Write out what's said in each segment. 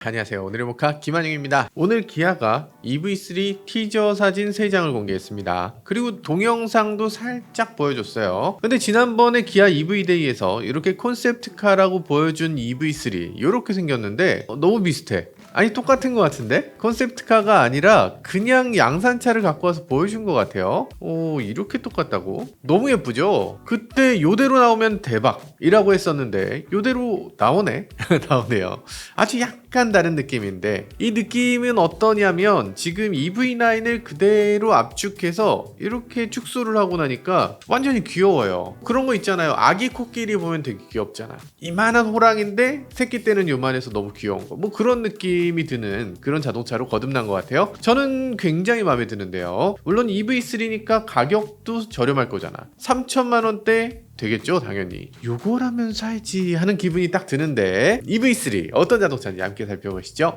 안녕하세요. 오늘의 모카 김한영입니다. 오늘 기아가 EV3 티저 사진 3장을 공개했습니다. 그리고 동영상도 살짝 보여줬어요. 근데 지난번에 기아 EV데이에서 이렇게 콘셉트카라고 보여준 EV3 이렇게 생겼는데 너무 비슷해. 아니 똑같은 것 같은데? 컨셉트카가 아니라 그냥 양산차를 갖고 와서 보여준 것 같아요. 오, 이렇게 똑같다고? 너무 예쁘죠? 그때 요대로 나오면 대박이라고 했었는데 요대로 나오네? 나오네요. 아주 약간 다른 느낌인데 이 느낌은 어떠냐면 지금 EV9을 그대로 압축해서 이렇게 축소를 하고 나니까 완전히 귀여워요. 그런 거 있잖아요. 아기 코끼리 보면 되게 귀엽잖아. 이만한 호랑인데 새끼 때는 요만해서 너무 귀여운 거. 뭐 그런 느낌이 드는 그런 자동차로 거듭난 것 같아요. 저는 굉장히 마음에 드는데요. 물론 EV3니까 가격도 저렴할 거잖아. 3천만 원대 되겠죠, 당연히. 요거라면 사야지 하는 기분이 딱 드는데 EV3 어떤 자동차인지 함께 살펴보시죠.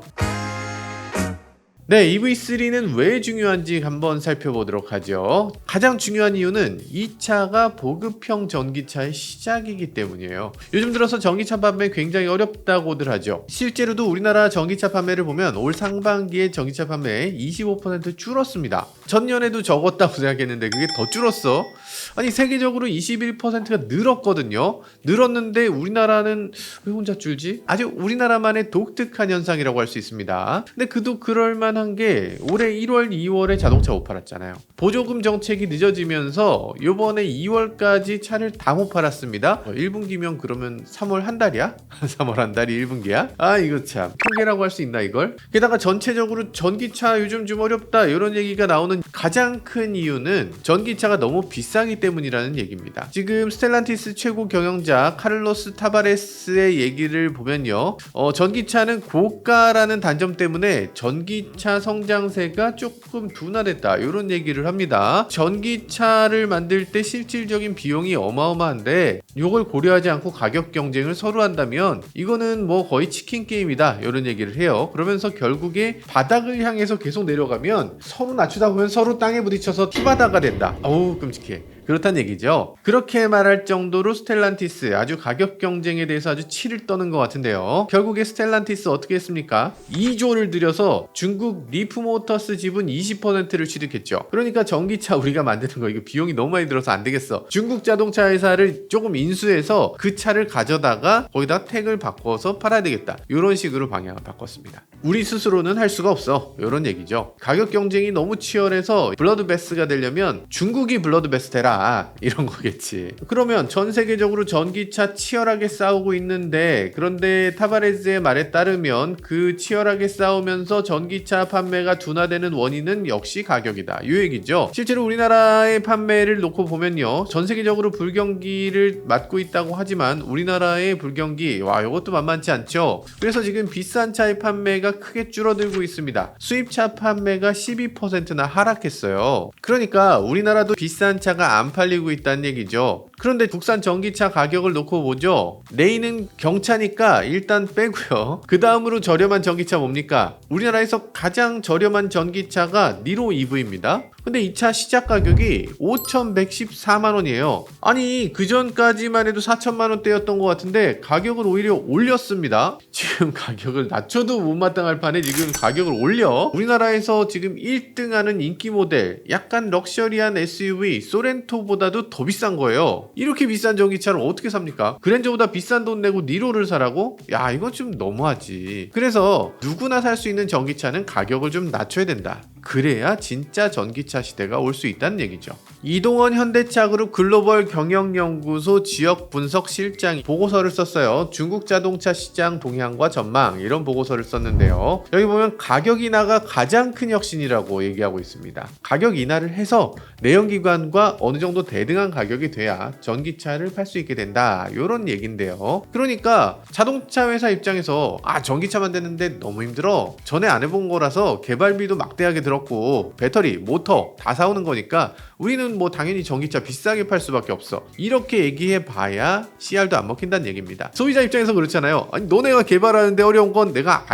네, EV3는 왜 중요한지 한번 살펴보도록 하죠. 가장 중요한 이유는 이 차가 보급형 전기차의 시작이기 때문이에요. 요즘 들어서 전기차 판매 굉장히 어렵다고들 하죠. 실제로도 우리나라 전기차 판매를 보면 올 상반기에 전기차 판매 25% 줄었습니다. 전년에도 적었다고 생각했는데 그게 더 줄었어. 아니 세계적으로 21%가 늘었거든요. 늘었는데 우리나라는 왜 혼자 줄지? 아주 우리나라만의 독특한 현상이라고 할 수 있습니다. 근데 그도 그럴만한 게 올해 1월, 2월에 자동차 못 팔았잖아요. 보조금 정책이 늦어지면서 요번에 2월까지 차를 다 못 팔았습니다. 1분기면 그러면 3월 한 달이야? 3월 한 달이 1분기야? 아 이거 참 통계라고 할 수 있나 이걸? 게다가 전체적으로 전기차 요즘 좀 어렵다 이런 얘기가 나오는 가장 큰 이유는 전기차가 너무 비싸기 때문이라는 얘기입니다. 지금 스텔란티스 최고 경영자 카를로스 타바레스의 얘기를 보면요. 전기차는 고가라는 단점 때문에 전기차 성장세가 조금 둔화됐다 이런 얘기를 합니다. 전기차를 만들 때 실질적인 비용이 어마어마한데 이걸 고려하지 않고 가격 경쟁을 서로 한다면 이거는 뭐 거의 치킨 게임이다 이런 얘기를 해요. 그러면서 결국에 바닥을 향해서 계속 내려가면 서로 낮추다 보면 서로 땅에 부딪혀서 투바다가 된다. 어우 끔찍해. 그렇단 얘기죠. 그렇게 말할 정도로 스텔란티스 아주 가격 경쟁에 대해서 아주 치를 떠는 것 같은데요. 결국에 스텔란티스 어떻게 했습니까? 2조를 들여서 중국 리프모터스 지분 20%를 취득했죠. 그러니까 전기차 우리가 만드는 거 이거 비용이 너무 많이 들어서 안 되겠어. 중국 자동차 회사를 조금 인수해서 그 차를 가져다가 거기다 택을 바꿔서 팔아야 되겠다. 이런 식으로 방향을 바꿨습니다. 우리 스스로는 할 수가 없어. 이런 얘기죠. 가격 경쟁이 너무 치열해서 블러드베스가 되려면 중국이 블러드베스 되라. 이런 거겠지. 그러면 전 세계적으로 전기차 치열하게 싸우고 있는데 그런데 타바레즈의 말에 따르면 그 치열하게 싸우면서 전기차 판매가 둔화되는 원인은 역시 가격이다. 이 얘기죠. 실제로 우리나라의 판매를 놓고 보면요. 전 세계적으로 불경기를 맞고 있다고 하지만 우리나라의 불경기 이것도 만만치 않죠. 그래서 지금 비싼 차의 판매가 크게 줄어들고 있습니다. 수입차 판매가 12%나 하락했어요. 그러니까 우리나라도 비싼 차가 안 팔리고 있다는 얘기죠. 그런데 국산 전기차 가격을 놓고 보죠. 레인은 경차니까 일단 빼고요. 그 다음으로 저렴한 전기차 뭡니까? 우리나라에서 가장 저렴한 전기차가 니로 EV입니다. 근데 이 차 시작 가격이 5,114만 원이에요. 아니 그 전까지만 해도 4천만 원대였던 것 같은데 가격을 오히려 올렸습니다. 지금 가격을 낮춰도 못마땅할 판에 지금 가격을 올려. 우리나라에서 지금 1등하는 인기 모델 약간 럭셔리한 SUV 소렌토보다도 더 비싼 거예요. 이렇게 비싼 전기차를 어떻게 삽니까? 그랜저보다 비싼 돈 내고 니로를 사라고? 야 이건 좀 너무하지. 그래서 누구나 살 수 있는 전기차는 가격을 좀 낮춰야 된다. 그래야 진짜 전기차 시대가 올 수 있다는 얘기죠. 이동원 현대차그룹 글로벌 경영연구소 지역 분석 실장이 보고서를 썼어요. 중국 자동차 시장 동향과 전망 이런 보고서를 썼는데요. 여기 보면 가격 인하가 가장 큰 혁신이라고 얘기하고 있습니다. 가격 인하를 해서 내연기관과 어느 정도 대등한 가격이 돼야 전기차를 팔 수 있게 된다 이런 얘기인데요. 그러니까 자동차 회사 입장에서 전기차 만드는데 너무 힘들어. 전에 안 해본 거라서 개발비도 막대하게 들었고 배터리, 모터 다 사오는 거니까 우리는 뭐 당연히 전기차 비싸게 팔 수밖에 없어. 이렇게 얘기해 봐야 CR도 안 먹힌다는 얘기입니다. 소비자 입장에서 그렇잖아요. 아니 너네가 개발하는데 어려운 건 내가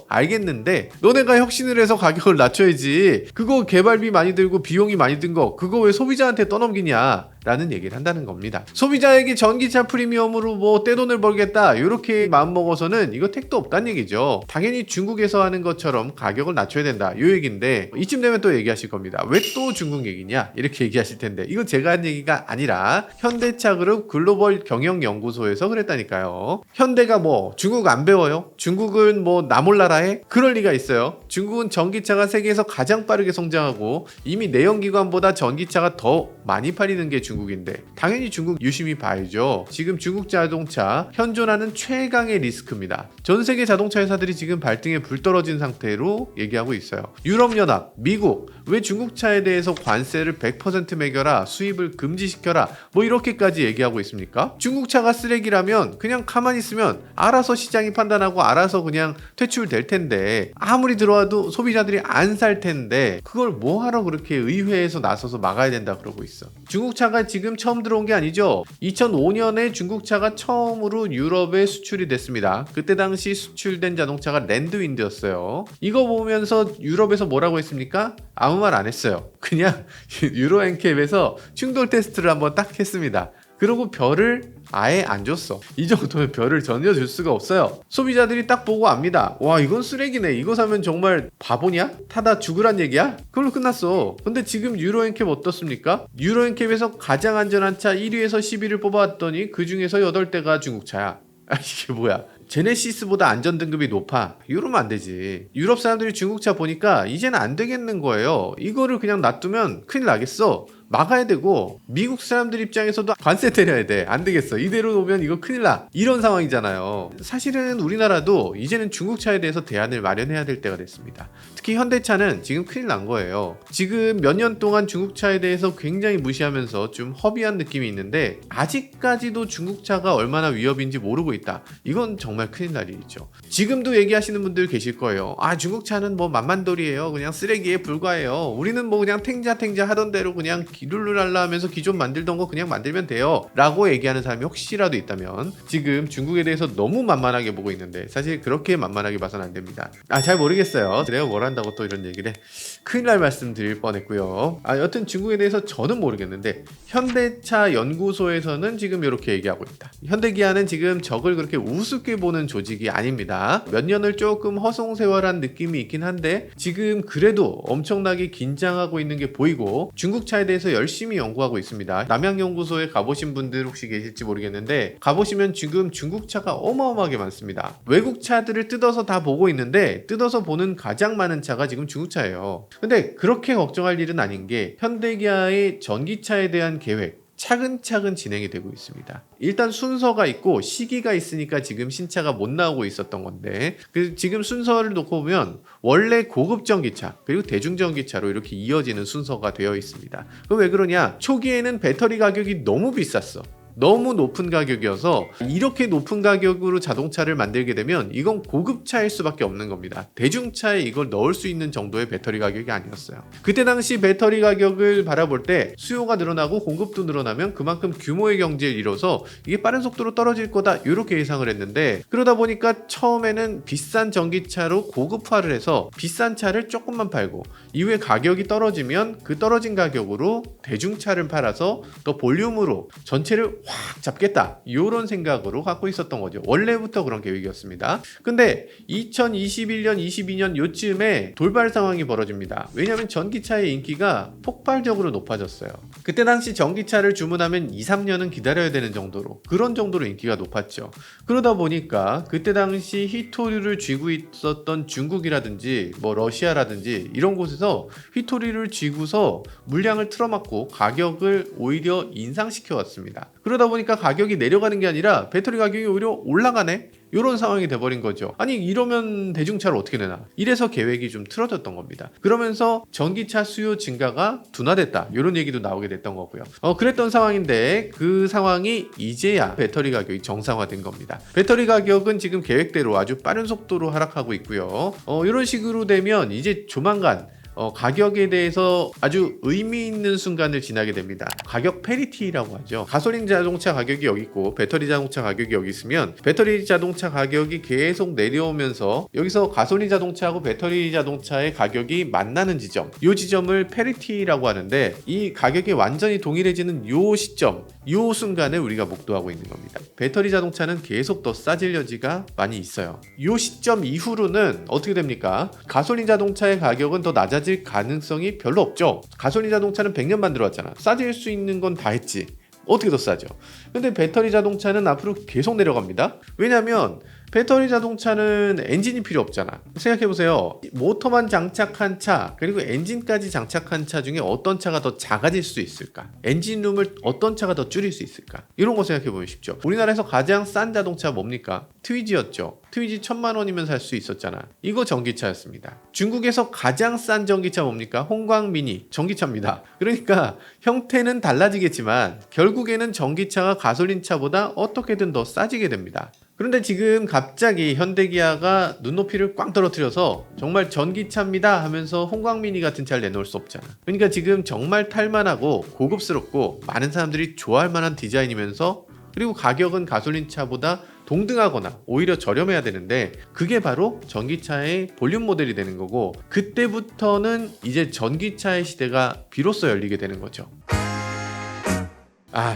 알겠는데 너네가 혁신을 해서 가격을 낮춰야지. 그거 개발비 많이 들고 비용이 많이 든 거 그거 왜 소비자한테 떠넘기냐. 라는 얘기를 한다는 겁니다. 소비자에게 전기차 프리미엄으로 뭐 떼돈을 벌겠다 이렇게 마음먹어서는 이거 택도 없다는 얘기죠. 당연히 중국에서 하는 것처럼 가격을 낮춰야 된다 이 얘기인데, 이쯤 되면 또 얘기하실 겁니다. 왜 또 중국 얘기냐 이렇게 얘기하실 텐데, 이건 제가 한 얘기가 아니라 현대차그룹 글로벌 경영연구소에서 그랬다니까요. 현대가 뭐 중국 안 배워요? 중국은 뭐 나몰라라 해? 그럴 리가 있어요. 중국은 전기차가 세계에서 가장 빠르게 성장하고 이미 내연기관보다 전기차가 더 많이 팔리는 게 중국인데 당연히 중국 유심히 봐야죠. 지금 중국 자동차 현존하는 최강의 리스크입니다. 전 세계 자동차 회사들이 지금 발등에 불 떨어진 상태로 얘기하고 있어요. 유럽연합, 미국, 왜 중국차에 대해서 관세를 100% 매겨라, 수입을 금지시켜라 뭐 이렇게까지 얘기하고 있습니까? 중국차가 쓰레기라면 그냥 가만히 있으면 알아서 시장이 판단하고 알아서 그냥 퇴출될 텐데, 아무리 들어와도 소비자들이 안 살 텐데 그걸 뭐하러 그렇게 의회에서 나서서 막아야 된다 그러고 있어. 중국차가 지금 처음 들어온 게 아니죠. 2005년에 중국차가 처음으로 유럽에 수출이 됐습니다. 그때 당시 수출된 자동차가 랜드윈드였어요. 이거 보면서 유럽에서 뭐라고 했습니까? 아무 말 안 했어요. 그냥 유로 NCAP에서 충돌 테스트를 한번 딱 했습니다. 그리고 별을 아예 안 줬어. 이 정도면 별을 전혀 줄 수가 없어요. 소비자들이 딱 보고 압니다. 와, 이건 쓰레기네. 이거 사면 정말 바보냐? 타다 죽으란 얘기야? 그걸로 끝났어. 근데 지금 유로 NCAP 어떻습니까? 유로 NCAP에서 가장 안전한 차 1위에서 10위를 뽑아왔더니 그 중에서 8대가 중국차야. 아, 이게 뭐야? 제네시스보다 안전 등급이 높아. 이러면 안 되지. 유럽 사람들이 중국차 보니까 이제는 안 되겠는 거예요. 이거를 그냥 놔두면 큰일 나겠어. 막아야 되고, 미국 사람들 입장에서도 관세 때려야 돼. 안 되겠어. 이대로 오면 이거 큰일 나. 이런 상황이잖아요. 사실은 우리나라도 이제는 중국차에 대해서 대안을 마련해야 될 때가 됐습니다. 특히 현대차는 지금 큰일 난 거예요. 지금 몇 년 동안 중국차에 대해서 굉장히 무시하면서 좀 허비한 느낌이 있는데 아직까지도 중국차가 얼마나 위협인지 모르고 있다. 이건 정말 큰일 날 일이죠. 지금도 얘기하시는 분들 계실 거예요. 아, 중국차는 뭐 만만돌이에요. 그냥 쓰레기에 불과해요. 우리는 뭐 그냥 탱자 하던 대로 그냥 룰루랄라 하면서 기존 만들던 거 그냥 만들면 돼요 라고 얘기하는 사람이 혹시라도 있다면 지금 중국에 대해서 너무 만만하게 보고 있는데, 사실 그렇게 만만하게 봐서는 안 됩니다. 잘 모르겠어요. 내가 뭘 한다고 또 이런 얘기를 해. 큰일 날 말씀 드릴 뻔했고요. 여튼 중국에 대해서 저는 모르겠는데 현대차 연구소에서는 지금 이렇게 얘기하고 있다. 현대기아는 지금 적을 그렇게 우습게 보는 조직이 아닙니다. 몇 년을 조금 허송세월한 느낌이 있긴 한데 지금 그래도 엄청나게 긴장하고 있는 게 보이고 중국차에 대해서 열심히 연구하고 있습니다. 남양연구소에 가보신 분들 혹시 계실지 모르겠는데 가보시면 지금 중국차가 어마어마하게 많습니다. 외국 차들을 뜯어서 다 보고 있는데 뜯어서 보는 가장 많은 차가 지금 중국차예요. 근데 그렇게 걱정할 일은 아닌 게 현대기아의 전기차에 대한 계획 차근차근 진행이 되고 있습니다. 일단 순서가 있고 시기가 있으니까 지금 신차가 못 나오고 있었던 건데, 지금 순서를 놓고 보면 원래 고급 전기차 그리고 대중 전기차로 이렇게 이어지는 순서가 되어 있습니다. 그럼 왜 그러냐? 초기에는 배터리 가격이 너무 비쌌어. 너무 높은 가격이어서 이렇게 높은 가격으로 자동차를 만들게 되면 이건 고급차일 수밖에 없는 겁니다. 대중차에 이걸 넣을 수 있는 정도의 배터리 가격이 아니었어요. 그때 당시 배터리 가격을 바라볼 때 수요가 늘어나고 공급도 늘어나면 그만큼 규모의 경제를 이뤄서 이게 빠른 속도로 떨어질 거다 이렇게 예상을 했는데, 그러다 보니까 처음에는 비싼 전기차로 고급화를 해서 비싼 차를 조금만 팔고 이후에 가격이 떨어지면 그 떨어진 가격으로 대중차를 팔아서 더 볼륨으로 전체를 확 잡겠다 이런 생각으로 갖고 있었던 거죠. 원래부터 그런 계획이었습니다. 근데 2021년 22년 요쯤에 돌발 상황이 벌어집니다. 왜냐하면 전기차의 인기가 폭발적으로 높아졌어요. 그때 당시 전기차를 주문하면 2-3년은 기다려야 되는 정도로, 그런 정도로 인기가 높았죠. 그러다 보니까 그때 당시 휘토류를 쥐고 있었던 중국이라든지 뭐 러시아라든지 이런 곳에서 휘토류를 쥐고서 물량을 틀어막고 가격을 오히려 인상시켜 왔습니다. 그러다 보니까 가격이 내려가는 게 아니라 배터리 가격이 오히려 올라가네? 이런 상황이 돼버린 거죠. 아니 이러면 대중차를 어떻게 내나? 이래서 계획이 좀 틀어졌던 겁니다. 그러면서 전기차 수요 증가가 둔화됐다 이런 얘기도 나오게 됐던 거고요. 그랬던 상황인데 그 상황이 이제야 배터리 가격이 정상화된 겁니다. 배터리 가격은 지금 계획대로 아주 빠른 속도로 하락하고 있고요. 이런 식으로 되면 이제 조만간 가격에 대해서 아주 의미 있는 순간을 지나게 됩니다. 가격 패리티라고 하죠. 가솔린 자동차 가격이 여기 있고 배터리 자동차 가격이 여기 있으면 배터리 자동차 가격이 계속 내려오면서 여기서 가솔린 자동차하고 배터리 자동차의 가격이 만나는 지점, 이 지점을 패리티라고 하는데, 이 가격이 완전히 동일해지는 이 시점, 이 순간을 우리가 목도하고 있는 겁니다. 배터리 자동차는 계속 더 싸질 여지가 많이 있어요. 이 시점 이후로는 어떻게 됩니까? 가솔린 자동차의 가격은 더 낮아질 가능성이 별로 없죠. 가솔린 자동차는 100년 만들어왔잖아. 싸질 수 있는 건 다 했지. 어떻게 더 싸죠? 근데 배터리 자동차는 앞으로 계속 내려갑니다. 왜냐면 배터리 자동차는 엔진이 필요 없잖아. 생각해보세요. 모터만 장착한 차, 그리고 엔진까지 장착한 차 중에 어떤 차가 더 작아질 수 있을까? 엔진룸을 어떤 차가 더 줄일 수 있을까? 이런 거 생각해보면 쉽죠. 우리나라에서 가장 싼 자동차 뭡니까? 트위지였죠. 트위지 1000만원이면 살 수 있었잖아. 이거 전기차였습니다. 중국에서 가장 싼 전기차 뭡니까? 홍광미니 전기차입니다. 그러니까 형태는 달라지겠지만 결국에는 전기차가 가솔린차보다 어떻게든 더 싸지게 됩니다. 그런데 지금 갑자기 현대기아가 눈높이를 꽝 떨어뜨려서 정말 전기차입니다 하면서 홍광미니 같은 차를 내놓을 수 없잖아. 그러니까 지금 정말 탈만하고 고급스럽고 많은 사람들이 좋아할 만한 디자인이면서, 그리고 가격은 가솔린차보다 동등하거나 오히려 저렴해야 되는데, 그게 바로 전기차의 볼륨 모델이 되는 거고, 그때부터는 이제 전기차의 시대가 비로소 열리게 되는 거죠.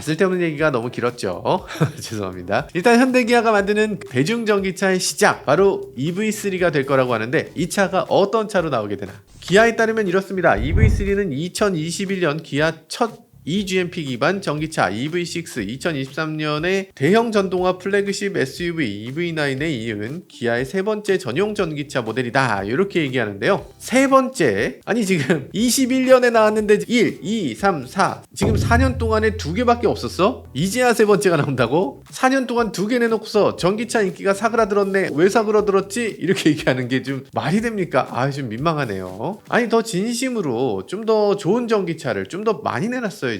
쓸데없는 얘기가 너무 길었죠. 죄송합니다. 일단 현대기아가 만드는 대중전기차의 시작, 바로 EV3가 될 거라고 하는데, 이 차가 어떤 차로 나오게 되나? 기아에 따르면 이렇습니다. EV3는 2021년 기아 첫 eGMP 기반 전기차 EV6, 2023년에 대형 전동화 플래그십 SUV EV9에 이은 기아의 세 번째 전용 전기차 모델이다, 이렇게 얘기하는데요. 세 번째, 아니 지금 21년에 나왔는데 1, 2, 3, 4 지금 4년 동안에 2개밖에 없었어? 이제야 세 번째가 나온다고? 4년 동안 2개 내놓고서 전기차 인기가 사그라들었네, 왜 사그라들었지? 이렇게 얘기하는 게 좀 말이 됩니까? 좀 민망하네요. 아니 더 진심으로 좀 더 좋은 전기차를 좀 더 많이 내놨어요.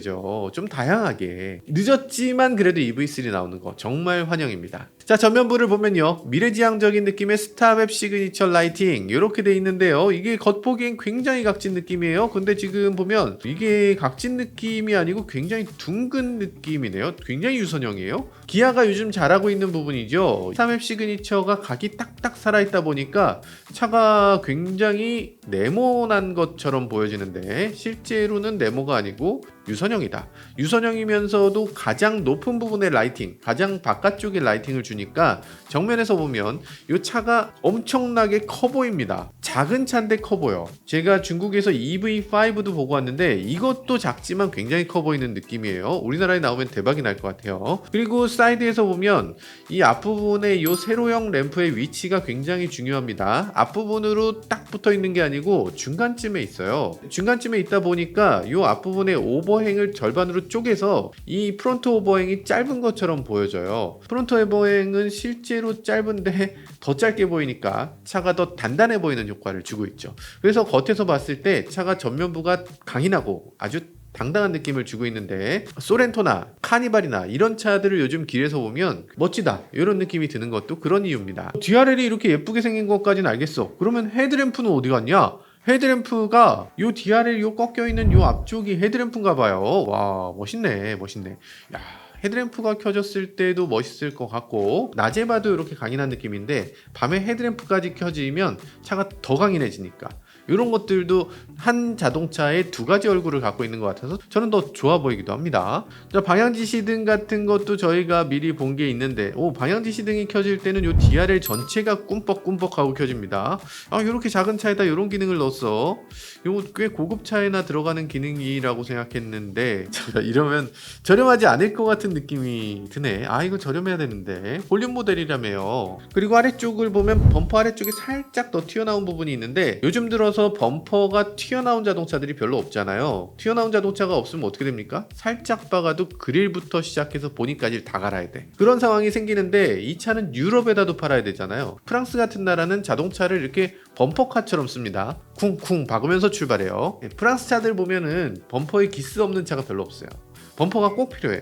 좀 다양하게. 늦었지만 그래도 EV3 나오는 거 정말 환영입니다. 자, 전면부를 보면요, 미래지향적인 느낌의 스타맵 시그니처 라이팅 이렇게 돼 있는데요, 이게 겉보기엔 굉장히 각진 느낌이에요. 근데 지금 보면 이게 각진 느낌이 아니고 굉장히 둥근 느낌이네요. 굉장히 유선형이에요. 기아가 요즘 잘하고 있는 부분이죠. 스타맵 시그니처가 각이 딱딱 살아있다 보니까 차가 굉장히 네모난 것처럼 보여지는데, 실제로는 네모가 아니고 유선형이다. 유선형이면서도 가장 높은 부분의 라이팅, 가장 바깥쪽에 라이팅을 주니까 정면에서 보면 이 차가 엄청나게 커 보입니다. 작은 차인데 커 보여. 제가 중국에서 EV5도 보고 왔는데 이것도 작지만 굉장히 커 보이는 느낌이에요. 우리나라에 나오면 대박이 날 것 같아요. 그리고 사이드에서 보면 이 앞부분에 이 세로형 램프의 위치가 굉장히 중요합니다. 앞부분으로 딱 붙어 있는 게 아니고 중간쯤에 있어요. 중간쯤에 있다 보니까 이 앞부분에 오버행을 절반으로 쪼개서 이 프론트 오버행이 짧은 것처럼 보여져요. 프론트 오버행은 실제로 짧은데 더 짧게 보이니까 차가 더 단단해 보이는 효과를 주고 있죠. 그래서 겉에서 봤을 때 차가 전면부가 강인하고 아주 당당한 느낌을 주고 있는데, 소렌토나 카니발이나 이런 차들을 요즘 길에서 보면 멋지다 이런 느낌이 드는 것도 그런 이유입니다. DRL이 이렇게 예쁘게 생긴 것까지는 알겠어. 그러면 헤드램프는 어디 갔냐? 헤드램프가 요 DRL 요 꺾여있는 요 앞쪽이 헤드램프인가 봐요. 와, 멋있네. 야, 헤드램프가 켜졌을 때도 멋있을 것 같고, 낮에 봐도 이렇게 강인한 느낌인데 밤에 헤드램프까지 켜지면 차가 더 강인해지니까 이런 것들도 한 자동차의 두 가지 얼굴을 갖고 있는 것 같아서 저는 더 좋아 보이기도 합니다. 자, 방향지시등 같은 것도 저희가 미리 본 게 있는데, 방향지시등이 켜질 때는 요 DRL 전체가 꿈뻑꿈뻑하고 켜집니다. 이렇게 작은 차에다 이런 기능을 넣었어. 이거 꽤 고급 차에나 들어가는 기능이라고 생각했는데 이러면 저렴하지 않을 것 같은 느낌이 드네. 이거 저렴해야 되는데. 볼륨 모델이라며요. 그리고 아래쪽을 보면 범퍼 아래쪽에 살짝 더 튀어나온 부분이 있는데, 요즘 들어서 범퍼가 튀어나온 자동차들이 별로 없잖아요. 튀어나온 자동차가 없으면 어떻게 됩니까? 살짝 박아도 그릴부터 시작해서 보니까지 다 갈아야 돼. 그런 상황이 생기는데, 이 차는 유럽에다도 팔아야 되잖아요. 프랑스 같은 나라는 자동차를 이렇게 범퍼카처럼 씁니다. 쿵쿵 박으면서 출발해요. 프랑스 차들 보면은 범퍼에 기스 없는 차가 별로 없어요. 범퍼가 꼭 필요해.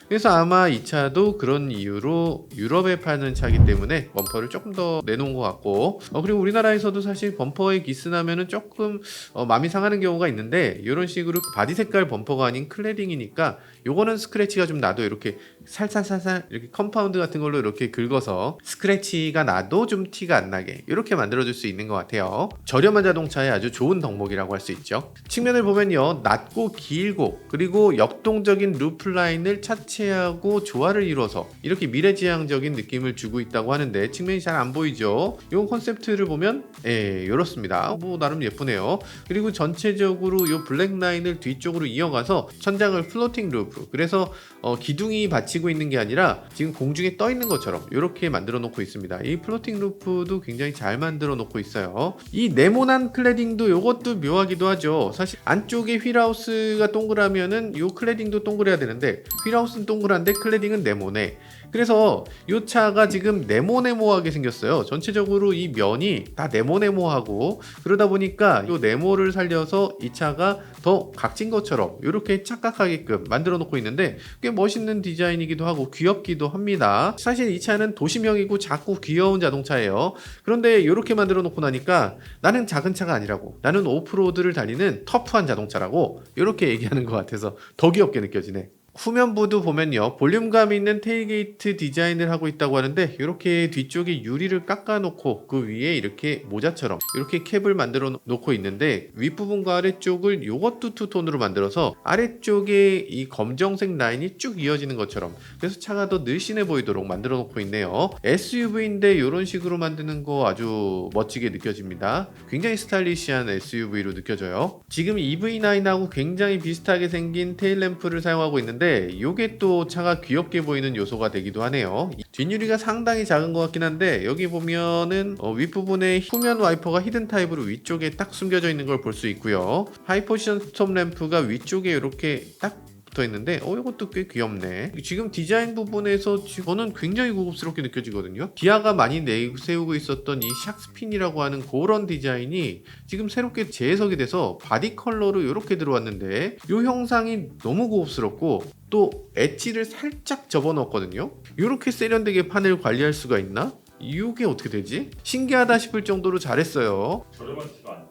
그래서 아마 이 차도 그런 이유로 유럽에 파는 차이기 때문에 범퍼를 조금 더 내놓은 것 같고, 그리고 우리나라에서도 사실 범퍼에 기스 나면은 조금 마음이 상하는 경우가 있는데, 이런 식으로 바디 색깔 범퍼가 아닌 클래딩이니까 요거는 스크래치가 좀 나도 이렇게 살살살살 이렇게 컴파운드 같은 걸로 이렇게 긁어서 스크래치가 나도 좀 티가 안 나게 이렇게 만들어줄 수 있는 것 같아요. 저렴한 자동차의 아주 좋은 덕목이라고 할 수 있죠. 측면을 보면요, 낮고 길고 그리고 역동적인 루프 라인을 차체하고 조화를 이뤄서 이렇게 미래지향적인 느낌을 주고 있다고 하는데, 측면이 잘 안 보이죠. 이 컨셉트를 보면 이렇습니다. 뭐 나름 예쁘네요. 그리고 전체적으로 이 블랙 라인을 뒤쪽으로 이어가서 천장을 플로팅 루프, 그래서 기둥이 받치고 있는 게 아니라 지금 공중에 떠 있는 것처럼 이렇게 만들어 놓고 있습니다. 이 플로팅 루프도 굉장히 잘 만들어 놓고 있어요. 이 네모난 클래딩도 이것도 묘하기도 하죠. 사실 안쪽에 휠하우스가 동그라면은 이 클래딩도 동그래야 되는데, 휠하우스는 동그란데 클래딩은 네모네. 그래서 이 차가 지금 네모네모하게 생겼어요. 전체적으로 이 면이 다 네모네모하고, 그러다 보니까 이 네모를 살려서 이 차가 더 각진 것처럼 이렇게 착각하게끔 만들어 놓고 있는데, 꽤 멋있는 디자인이기도 하고 귀엽기도 합니다. 사실 이 차는 도시명이고 작고 귀여운 자동차예요. 그런데 이렇게 만들어 놓고 나니까 나는 작은 차가 아니라고, 나는 오프로드를 달리는 터프한 자동차라고 이렇게 얘기하는 것 같아서 더 귀엽게 느껴지네. 후면부도 보면요, 볼륨감 있는 테일게이트 디자인을 하고 있다고 하는데, 이렇게 뒤쪽에 유리를 깎아 놓고 그 위에 이렇게 모자처럼 이렇게 캡을 만들어 놓고 있는데, 윗부분과 아래쪽을 요것도 투톤으로 만들어서 아래쪽에 이 검정색 라인이 쭉 이어지는 것처럼, 그래서 차가 더 늘씬해 보이도록 만들어 놓고 있네요. SUV인데 이런 식으로 만드는 거 아주 멋지게 느껴집니다. 굉장히 스타일리시한 SUV로 느껴져요. 지금 EV9하고 굉장히 비슷하게 생긴 테일램프를 사용하고 있는데, 이게 또 차가 귀엽게 보이는 요소가 되기도 하네요. 뒷유리가 상당히 작은 것 같긴 한데, 여기 보면은 윗부분에 후면 와이퍼가 히든 타입으로 위쪽에 딱 숨겨져 있는 걸 볼 수 있고요. 하이포지션 스톱 램프가 위쪽에 이렇게 딱 있는데 이것도 꽤 귀엽네. 지금 디자인 부분에서 저는 굉장히 고급스럽게 느껴지거든요. 기아가 많이 내세우고 있었던 이 샥스핀이라고 하는 그런 디자인이 지금 새롭게 재해석이 돼서 바디 컬러로 이렇게 들어왔는데, 이 형상이 너무 고급스럽고 또 엣지를 살짝 접어넣었거든요. 이렇게 세련되게 판을 관리할 수가 있나? 이게 어떻게 되지? 신기하다 싶을 정도로 잘했어요. 저렴하지가 않아요.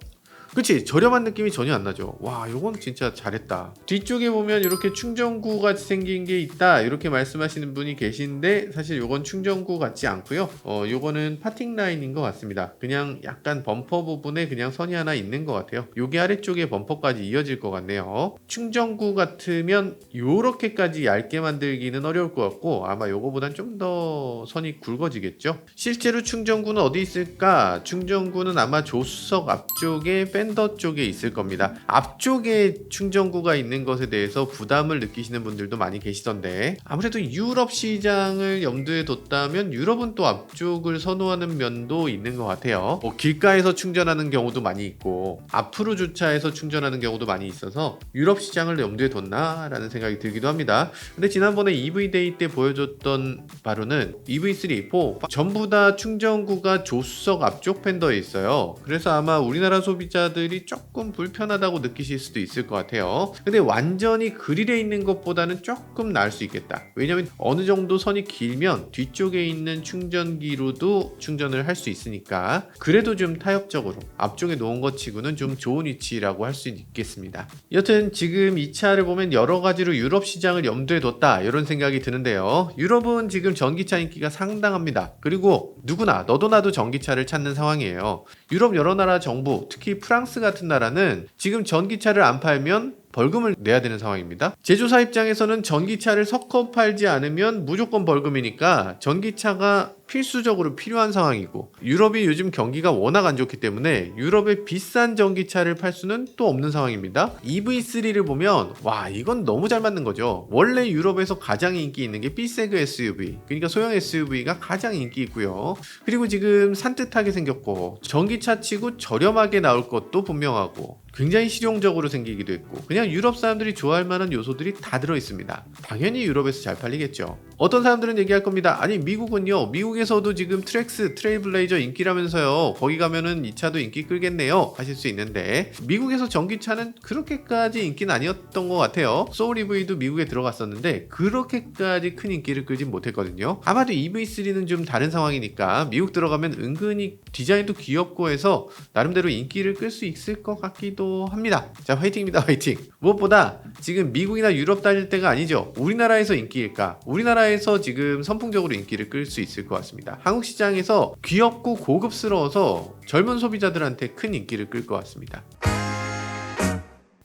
그치, 저렴한 느낌이 전혀 안 나죠. 와, 요건 진짜 잘했다. 뒤쪽에 보면 이렇게 충전구 같이 생긴 게 있다 이렇게 말씀하시는 분이 계신데, 사실 요건 충전구 같지 않고요. 요거는 파팅 라인인 것 같습니다. 그냥 약간 범퍼 부분에 그냥 선이 하나 있는 것 같아요. 요게 아래쪽에 범퍼까지 이어질 것 같네요. 충전구 같으면 요렇게까지 얇게 만들기는 어려울 것 같고, 아마 요거보단 좀 더 선이 굵어지겠죠. 실제로 충전구는 어디 있을까? 충전구는 아마 조수석 앞쪽에 팬더 쪽에 있을 겁니다. 앞쪽에 충전구가 있는 것에 대해서 부담을 느끼시는 분들도 많이 계시던데, 아무래도 유럽 시장을 염두에 뒀다면 유럽은 또 앞쪽을 선호하는 면도 있는 것 같아요. 길가에서 충전하는 경우도 많이 있고 앞으로 주차해서 충전하는 경우도 많이 있어서 유럽 시장을 염두에 뒀나 라는 생각이 들기도 합니다. 근데 지난번에 EV데이 때 보여줬던 바로는 EV3, 4 전부 다 충전구가 조수석 앞쪽 팬더에 있어요. 그래서 아마 우리나라 소비자들이 조금 불편하다고 느끼실 수도 있을 것 같아요. 근데 완전히 그릴에 있는 것보다는 조금 나을 수 있겠다. 왜냐면 어느 정도 선이 길면 뒤쪽에 있는 충전기로도 충전을 할 수 있으니까, 그래도 좀 타협적으로 앞쪽에 놓은 것 치고는 좀 좋은 위치라고 할 수 있겠습니다. 여튼 지금 이 차를 보면 여러 가지로 유럽 시장을 염두에 뒀다 이런 생각이 드는데요. 유럽은 지금 전기차 인기가 상당합니다. 그리고 누구나 너도 나도 전기차를 찾는 상황이에요. 유럽 여러 나라 정부, 특히 프랑스 같은 나라는 지금 전기차를 안 팔면 벌금을 내야 되는 상황입니다. 제조사 입장에서는 전기차를 섞어 팔지 않으면 무조건 벌금이니까 전기차가 필수적으로 필요한 상황이고, 유럽이 요즘 경기가 워낙 안 좋기 때문에 유럽에 비싼 전기차를 팔 수는 또 없는 상황입니다. EV3를 보면 와, 이건 너무 잘 맞는 거죠. 원래 유럽에서 가장 인기 있는 게 B세그 SUV, 그러니까 소형 SUV가 가장 인기 있고요. 그리고 지금 산뜻하게 생겼고 전기차 치고 저렴하게 나올 것도 분명하고 굉장히 실용적으로 생기기도 했고, 그냥 유럽 사람들이 좋아할 만한 요소들이 다 들어있습니다. 당연히 유럽에서 잘 팔리겠죠. 어떤 사람들은 얘기할 겁니다. 아니 미국은요, 미국에서도 지금 트랙스 트레일블레이저 인기라면서요, 거기 가면은 이 차도 인기 끌겠네요 하실 수 있는데, 미국에서 전기차는 그렇게까지 인기는 아니었던 것 같아요. 소울 EV도 미국에 들어갔었는데 그렇게까지 큰 인기를 끌진 못했거든요. 아마도 EV3는 좀 다른 상황이니까 미국 들어가면 은근히 디자인도 귀엽고 해서 나름대로 인기를 끌 수 있을 것 같기도 합니다. 자, 화이팅입니다. 화이팅. 무엇보다 지금 미국이나 유럽 다닐 때가 아니죠. 우리나라에서 인기일까? 우리나라에서 지금 선풍적으로 인기를 끌 수 있을 것 같습니다. 한국 시장에서 귀엽고 고급스러워서 젊은 소비자들한테 큰 인기를 끌 것 같습니다.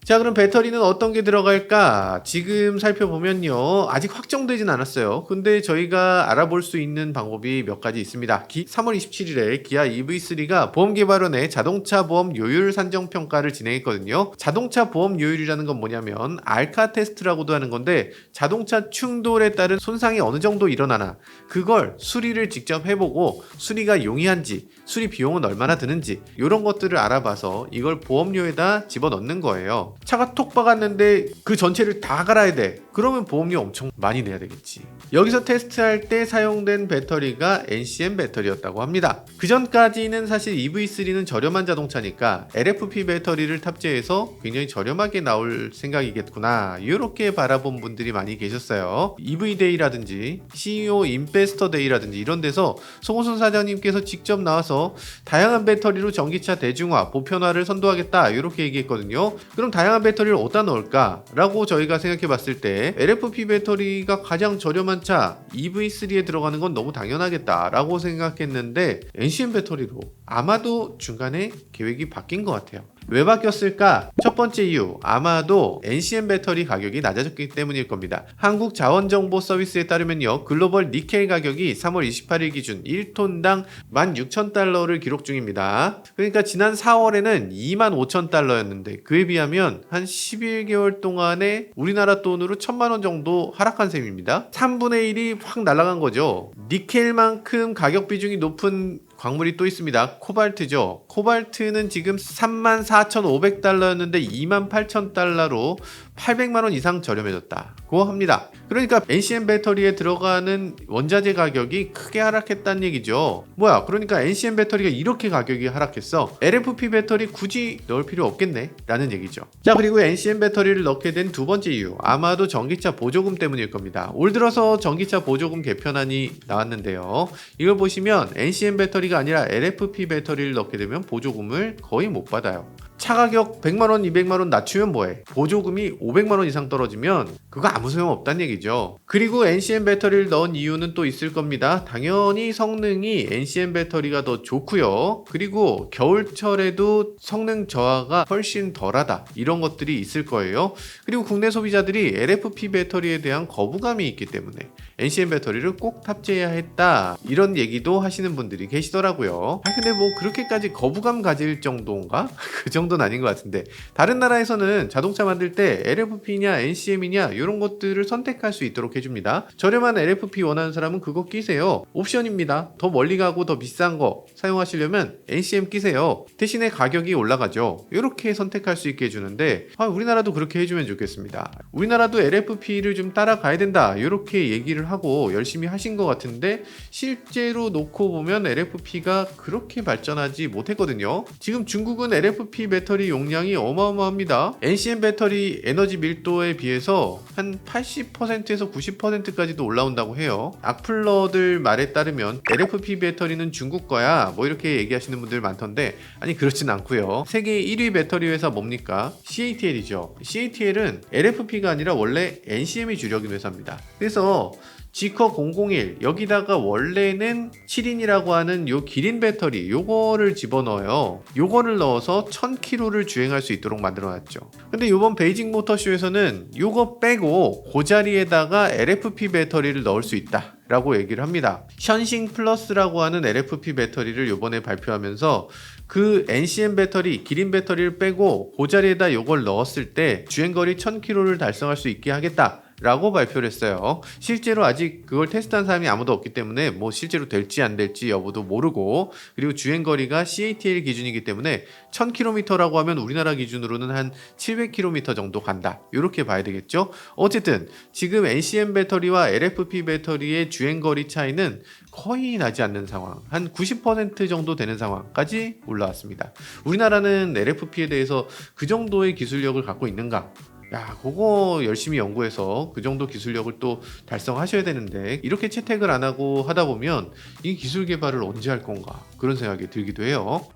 자, 그럼 배터리는 어떤 게 들어갈까? 지금 살펴보면요, 아직 확정되진 않았어요. 근데 저희가 알아볼 수 있는 방법이 몇 가지 있습니다. 3월 27일에 기아 EV3가 보험개발원의 자동차 보험 요율 산정 평가를 진행했거든요. 자동차 보험 요율이라는 건 뭐냐면 알카 테스트라고도 하는 건데, 자동차 충돌에 따른 손상이 어느 정도 일어나나 그걸 수리를 직접 해보고 수리가 용이한지, 수리 비용은 얼마나 드는지, 이런 것들을 알아봐서 이걸 보험료에다 집어넣는 거예요. 차가 톡 박았는데 그 전체를 다 갈아야 돼. 그러면 보험료 엄청 많이 내야 되겠지. 여기서 테스트할 때 사용된 배터리가 NCM 배터리였다고 합니다. 그 전까지는 사실 EV3는 저렴한 자동차니까 LFP 배터리를 탑재해서 굉장히 저렴하게 나올 생각이겠구나, 이렇게 바라본 분들이 많이 계셨어요. EV데이라든지 CEO 인베스터 데이라든지 이런 데서 송호순 사장님께서 직접 나와서 다양한 배터리로 전기차 대중화, 보편화를 선도하겠다, 이렇게 얘기했거든요. 그럼 다양한 배터리를 어디다 넣을까? 라고 저희가 생각해 봤을 때 LFP 배터리가 가장 저렴한 차 EV3에 들어가는 건 너무 당연하겠다 라고 생각했는데, NCM 배터리로 아마도 중간에 계획이 바뀐 것 같아요. 왜 바뀌었을까? 첫 번째 이유, 아마도 NCM 배터리 가격이 낮아졌기 때문일 겁니다. 한국자원정보서비스에 따르면요, 글로벌 니켈 가격이 3월 28일 기준 1톤당 16,000달러를 기록 중입니다. 그러니까 지난 4월에는 25,000달러였는데 그에 비하면 한 11개월 동안에 우리나라 돈으로 1,000만원 정도 하락한 셈입니다. 3분의 1이 확 날아간 거죠. 니켈만큼 가격 비중이 높은 광물이 또 있습니다. 코발트죠. 코발트는 지금 34,500달러였는데 28,000달러로 800만원 이상 저렴해졌다고 합니다. 그러니까 NCM 배터리에 들어가는 원자재 가격이 크게 하락했다는 얘기죠. 뭐야, 그러니까 NCM 배터리가 이렇게 가격이 하락했어, LFP 배터리 굳이 넣을 필요 없겠네 라는 얘기죠. 자, 그리고 NCM 배터리를 넣게 된 두 번째 이유, 아마도 전기차 보조금 때문일 겁니다. 올 들어서 전기차 보조금 개편안이 나왔는데요, 이걸 보시면 NCM 배터리가 아니라 LFP 배터리를 넣게 되면 보조금을 거의 못 받아요. 차 가격 100만원, 200만원 낮추면 뭐해? 보조금이 500만원 이상 떨어지면 그거 아무 소용 없다는 얘기죠. 그리고 NCM 배터리를 넣은 이유는 또 있을 겁니다. 당연히 성능이 NCM 배터리가 더 좋고요. 그리고 겨울철에도 성능 저하가 훨씬 덜하다, 이런 것들이 있을 거예요. 그리고 국내 소비자들이 LFP 배터리에 대한 거부감이 있기 때문에 NCM 배터리를 꼭 탑재해야 했다, 이런 얘기도 하시는 분들이 계시더라고요. 근데 뭐 그렇게까지 거부감 가질 정도인가? 그 정도는 아닌 것 같은데, 다른 나라에서는 자동차 만들 때 LFP냐 NCM이냐 이런 것들을 선택할 수 있도록 해줍니다. 저렴한 LFP 원하는 사람은 그거 끼세요. 옵션입니다. 더 멀리 가고 더 비싼 거 사용하시려면 NCM 끼세요. 대신에 가격이 올라가죠. 이렇게 선택할 수 있게 해주는데, 우리나라도 그렇게 해주면 좋겠습니다. 우리나라도 LFP를 좀 따라가야 된다, 이렇게 얘기를 하고 열심히 하신 것 같은데, 실제로 놓고 보면 LFP가 그렇게 발전하지 못했거든요. 지금 중국은 LFP 배터리 용량이 어마어마합니다. NCM 배터리 에너지 밀도에 비해서 한 80%에서 90%까지도 올라온다고 해요. 악플러들 말에 따르면 LFP 배터리는 중국 거야, 뭐 이렇게 얘기하시는 분들 많던데, 아니 그렇진 않고요. 세계 1위 배터리 회사 뭡니까? CATL이죠. CATL은 LFP가 아니라 원래 NCM이 주력인 회사입니다. 그래서 지커 001 여기다가 원래는 7인이라고 하는 요 기린 배터리, 요거를 집어넣어요. 요거를 넣어서 1000km를 주행할 수 있도록 만들어놨죠. 근데 요번 베이징 모터쇼에서는 요거 빼고 그 자리에다가 LFP 배터리를 넣을 수 있다 라고 얘기를 합니다. 션싱 플러스라고 하는 LFP 배터리를 요번에 발표하면서 그 NCM 배터리, 기린 배터리를 빼고 그 자리에다 요걸 넣었을 때 주행거리 1000km를 달성할 수 있게 하겠다 라고 발표를 했어요. 실제로 아직 그걸 테스트한 사람이 아무도 없기 때문에 뭐 실제로 될지 안 될지 여부도 모르고, 그리고 주행거리가 CATL 기준이기 때문에 1000km라고 하면 우리나라 기준으로는 한 700km 정도 간다, 이렇게 봐야 되겠죠. 어쨌든 지금 NCM 배터리와 LFP 배터리의 주행거리 차이는 거의 나지 않는 상황, 한 90% 정도 되는 상황까지 올라왔습니다. 우리나라는 LFP에 대해서 그 정도의 기술력을 갖고 있는가? 야, 그거 열심히 연구해서 그 정도 기술력을 또 달성하셔야 되는데, 이렇게 채택을 안 하고 하다 보면 이 기술 개발을 언제 할 건가, 그런 생각이 들기도 해요.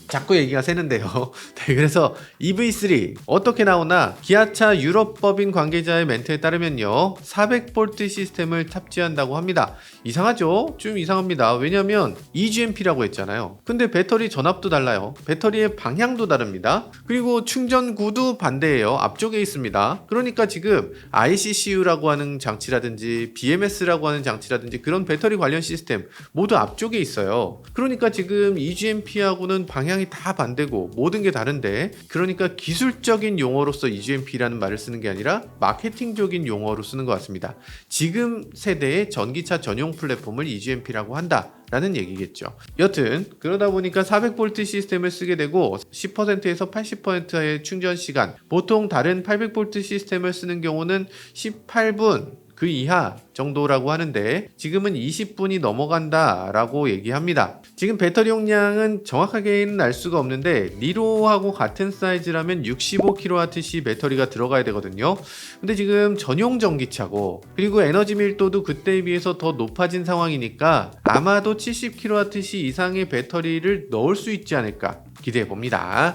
자꾸 얘기가 새는데요. 네, 그래서 EV3 어떻게 나오나, 기아차 유럽법인 관계자의 멘트에 따르면요, 400V 시스템을 탑재한다고 합니다. 이상하죠? 좀 이상합니다. 왜냐면 EGMP라고 했잖아요. 근데 배터리 전압도 달라요. 배터리의 방향도 다릅니다. 그리고 충전구도 반대예요. 앞쪽에 있습니다. 그러니까 지금 ICCU라고 하는 장치라든지 BMS라고 하는 장치라든지 그런 배터리 관련 시스템 모두 앞쪽에 있어요. 그러니까 지금 EGMP하고는 방향이 다 반대고 모든 게 다른데, 그러니까 기술적인 용어로서 EGMP라는 말을 쓰는 게 아니라 마케팅적인 용어로 쓰는 것 같습니다. 지금 세대의 전기차 전용 플랫폼을 EGMP라고 한다 라는 얘기겠죠. 여튼 그러다 보니까 400V 시스템을 쓰게 되고 10%에서 80%의 충전 시간, 보통 다른 800V 시스템을 쓰는 경우는 18분 그 이하 정도라고 하는데, 지금은 20분이 넘어간다 라고 얘기합니다. 지금 배터리 용량은 정확하게는 알 수가 없는데, 니로하고 같은 사이즈라면 65kWh 배터리가 들어가야 되거든요. 근데 지금 전용 전기차고, 그리고 에너지 밀도도 그때에 비해서 더 높아진 상황이니까 아마도 70kWh 이상의 배터리를 넣을 수 있지 않을까 기대해 봅니다.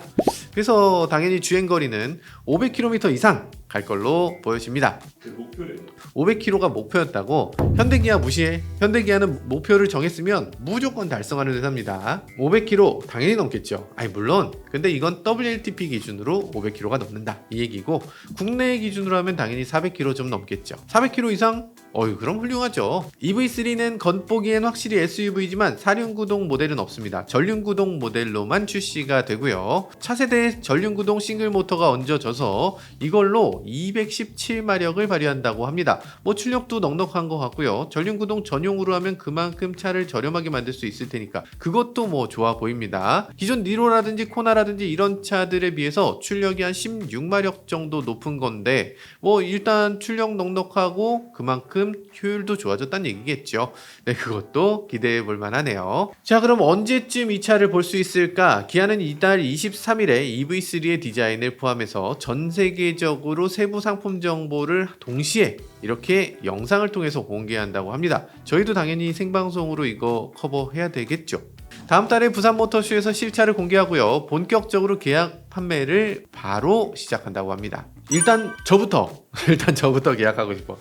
그래서 당연히 주행거리는 500km 이상 갈 걸로 보여집니다. 500km가 목표였다고? 현대기아 무시해. 현대기아는 목표를 정했으면 무조건 달성하는 회사입니다. 500km 당연히 넘겠죠. 아니 물론, 근데 이건 WLTP 기준으로 500km가 넘는다 이 얘기고, 국내 기준으로 하면 당연히 400km 좀 넘겠죠. 400km 이상? 그럼 훌륭하죠. EV3는 겉보기엔 확실히 SUV지만 사륜구동 모델은 없습니다. 전륜구동 모델로만 출시가 되고요. 차세대에 전륜구동 싱글 모터가 얹어져서 이걸로 217마력을 발휘한다고 합니다. 뭐 출력도 넉넉한 것 같고요. 전륜구동 전용으로 하면 그만큼 차를 저렴하게 만들 수 있을 테니까 그것도 뭐 좋아 보입니다. 기존 니로라든지 코나라든지 이런 차들에 비해서 출력이 한 16마력 정도 높은 건데, 뭐 일단 출력 넉넉하고 그만큼 효율도 좋아졌다는 얘기겠죠. 네, 그것도 기대해 볼 만하네요. 자, 그럼 언제쯤 이 차를 볼 수 있을까? 기아는 이달 23일에 EV3의 디자인을 포함해서 전 세계적으로 세부 상품 정보를 동시에 이렇게 영상을 통해서 공개한다고 합니다. 저희도 당연히 생방송으로 이거 커버해야 되겠죠. 다음 달에 부산 모터쇼에서 실차를 공개하고요. 본격적으로 계약 판매를 바로 시작한다고 합니다. 일단 저부터 계약하고 싶어.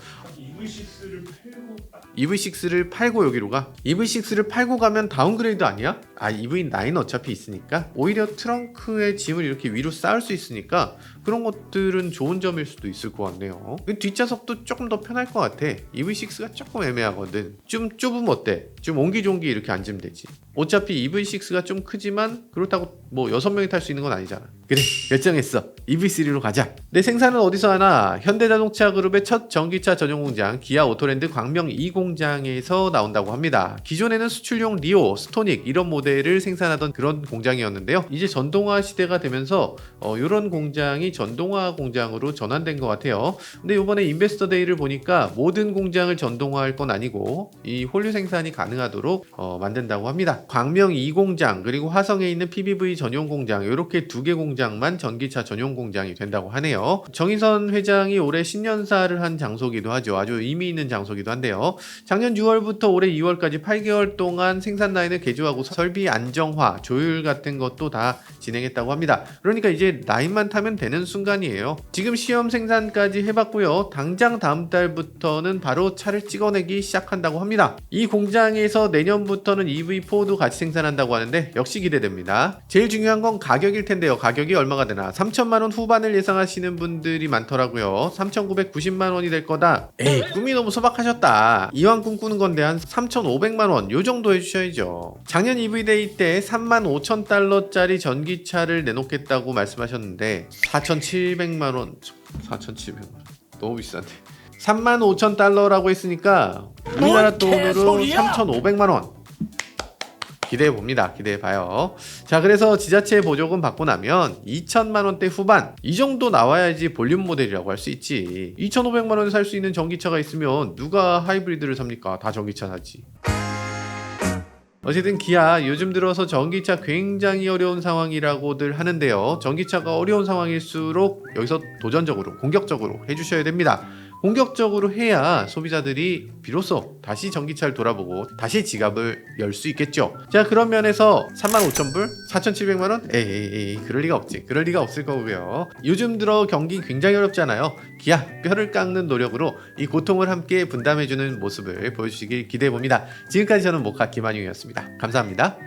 EV6를 팔고 여기로 가? EV6를 팔고 가면 다운그레이드 아니야? EV9 어차피 있으니까 오히려 트렁크에 짐을 이렇게 위로 쌓을 수 있으니까 그런 것들은 좋은 점일 수도 있을 것 같네요. 뒷좌석도 조금 더 편할 것 같아. EV6가 조금 애매하거든. 좀 좁으면 어때? 좀 옹기종기 이렇게 앉으면 되지. 어차피 EV6가 좀 크지만 그렇다고 뭐 6명이 탈 수 있는 건 아니잖아. 그래, 결정했어. EV3로 가자. 내 생산은 어디서 하나? 현대자동차 그룹의 첫 전기차 전용 공장 기아 오토랜드 광명 2공장에서 나온다고 합니다. 기존에는 수출용 리오, 스토닉 이런 모델을 생산하던 그런 공장이었는데요. 이제 전동화 시대가 되면서 이런 공장이 전동화 공장으로 전환된 것 같아요. 근데 이번에 인베스터 데이를 보니까 모든 공장을 전동화할 건 아니고 이 홀류 생산이 가능하도록 만든다고 합니다. 광명 2공장 그리고 화성에 있는 PBV 전용 공장, 이렇게 2개 공장만 전기차 전용 공장이 된다고 하네요. 정의선 회장이 올해 신년사를 한 장소기도 하죠. 아주 의미 있는 장소기도 한데요. 작년 6월부터 올해 2월까지 8개월 동안 생산 라인을 개조하고 설비 안정화, 조율 같은 것도 다 진행했다고 합니다. 그러니까 이제 라인만 타면 되는 순간이에요. 지금 시험 생산까지 해봤고요. 당장 다음 달부터는 바로 차를 찍어내기 시작한다고 합니다. 이 공장에서 내년부터는 EV4도 같이 생산한다고 하는데 역시 기대됩니다. 제일 중요한 건 가격일 텐데요. 가격이 얼마가 되나? 3천만원 후반을 예상하시는 분들이 많더라고요. 3,990만원이 될 거다. 에이, 꿈이 너무 소박하셨다. 이왕 꿈꾸는 건데 한 3,500만원 요 정도 해주셔야죠. 작년 EV데이 때 35,000달러짜리 전기차를 내놓겠다고 말씀하셨는데 4,700만원 너무 비싼데. 35,000달러라고 했으니까 우리나라 돈으로 3,500만원. 기대해봅니다. 기대해봐요. 자, 그래서 지자체 보조금 받고 나면 2,000만원대 후반 이 정도 나와야지 볼륨 모델이라고 할 수 있지. 2,500만원에 살 수 있는 전기차가 있으면 누가 하이브리드를 삽니까? 다 전기차 사지. 어쨌든 기아 요즘 들어서 전기차 굉장히 어려운 상황이라고들 하는데요. 전기차가 어려운 상황일수록 여기서 도전적으로 공격적으로 해주셔야 됩니다. 공격적으로 해야 소비자들이 비로소 다시 전기차를 돌아보고 다시 지갑을 열 수 있겠죠. 자, 그런 면에서 35,000불? 4,700만원? 에이 그럴 리가 없지. 그럴 리가 없을 거고요. 요즘 들어 경기 굉장히 어렵잖아요. 기아 뼈를 깎는 노력으로 이 고통을 함께 분담해주는 모습을 보여주시길 기대해봅니다. 지금까지 저는 모카 김한용이었습니다. 감사합니다.